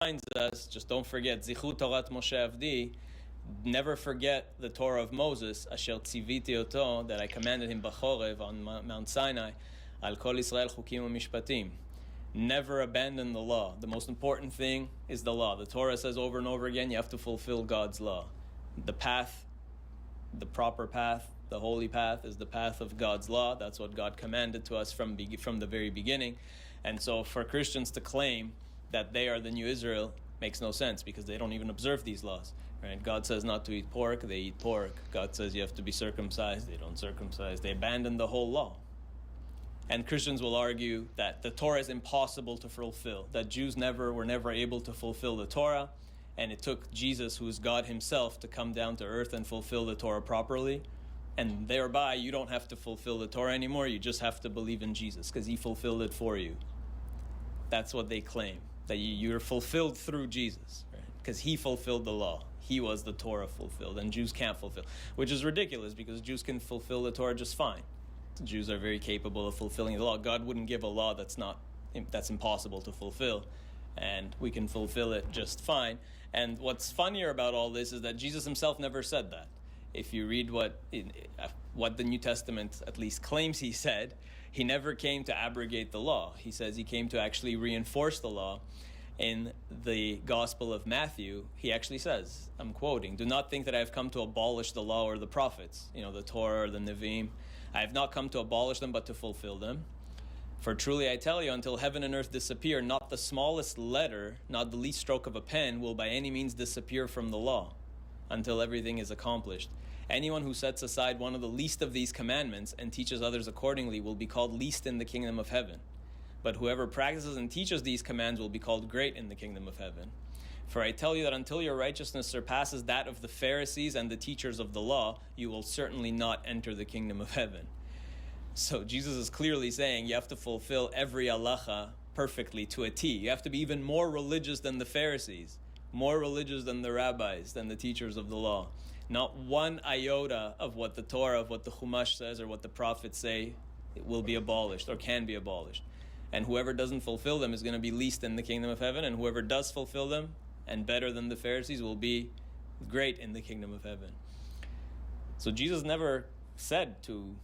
us, just don't forget, Zichu Torat Moshe Avdi, never forget the Torah of Moses, Asher Tziviti Oto, that I commanded him Bachorev on Mount Sinai, Al Kol Israel Chukim u'Mishpatim. Never abandon the law. The most important thing is the law. The Torah says over and over again, you have to fulfill God's law. The path, the proper path, the holy path is the path of God's law. That's what God commanded to us from the very beginning. And so for Christians to claim that they are the new Israel makes no sense, because they don't even observe these laws. Right? God says not to eat pork, they eat pork. God says you have to be circumcised, they don't circumcise. They abandon the whole law. And Christians will argue that the Torah is impossible to fulfill, that Jews were never able to fulfill the Torah, and it took Jesus, who is God himself, to come down to earth and fulfill the Torah properly. And thereby, you don't have to fulfill the Torah anymore, you just have to believe in Jesus, because he fulfilled it for you. That's what they claim, that you're fulfilled through Jesus, right? Because he fulfilled the law. He was the Torah fulfilled, and Jews can't fulfill, which is ridiculous, because Jews can fulfill the Torah just fine. Jews are very capable of fulfilling the law. God wouldn't give a law that's impossible to fulfill, and we can fulfill it just fine. And what's funnier about all this is that Jesus himself never said that. If you read what the New Testament at least claims he said, he never came to abrogate the law. He says he came to actually reinforce the law. In the Gospel of Matthew, he actually says, I'm quoting, "Do not think that I have come to abolish the law or the prophets," the Torah or the Nevi'im. "I have not come to abolish them, but to fulfill them. For truly I tell you, until heaven and earth disappear, not the smallest letter, not the least stroke of a pen will by any means disappear from the law, until everything is accomplished. Anyone who sets aside one of the least of these commandments and teaches others accordingly will be called least in the kingdom of heaven. But whoever practices and teaches these commands will be called great in the kingdom of heaven. For I tell you that until your righteousness surpasses that of the Pharisees and the teachers of the law, you will certainly not enter the kingdom of heaven." So Jesus is clearly saying you have to fulfill every halacha perfectly to a T. You have to be even more religious than the Pharisees, more religious than the rabbis, than the teachers of the law. Not one iota of what the Torah, of what the Chumash says, or what the prophets say will be abolished or can be abolished. And whoever doesn't fulfill them is going to be least in the kingdom of heaven, and whoever does fulfill them, and better than the Pharisees, will be great in the kingdom of heaven. So Jesus never said to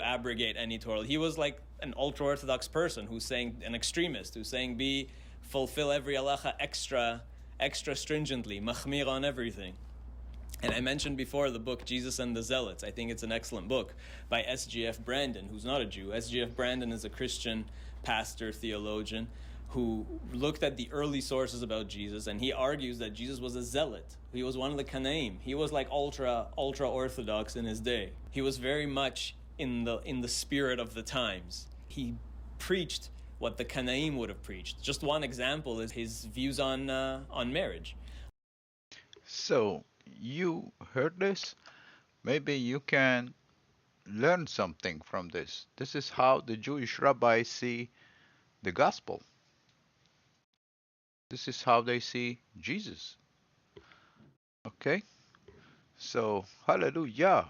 abrogate any Torah. He was like an ultra-Orthodox person who's saying, an extremist, who's saying fulfill every halacha extra stringently, machmir on everything. And I mentioned before the book Jesus and the Zealots. I think it's an excellent book by S.G.F. Brandon, who's not a Jew. S.G.F. Brandon is a Christian pastor, theologian, who looked at the early sources about Jesus, and he argues that Jesus was a zealot. He was one of the Kanaim. He was like ultra orthodox in his day. He was very much in the spirit of the times. He preached what the Kanaim would have preached. Just one example is his views on marriage. So you heard this? Maybe you can learn something from this. This is how the Jewish rabbis see the gospel. This is how they see Jesus. Okay? So, hallelujah.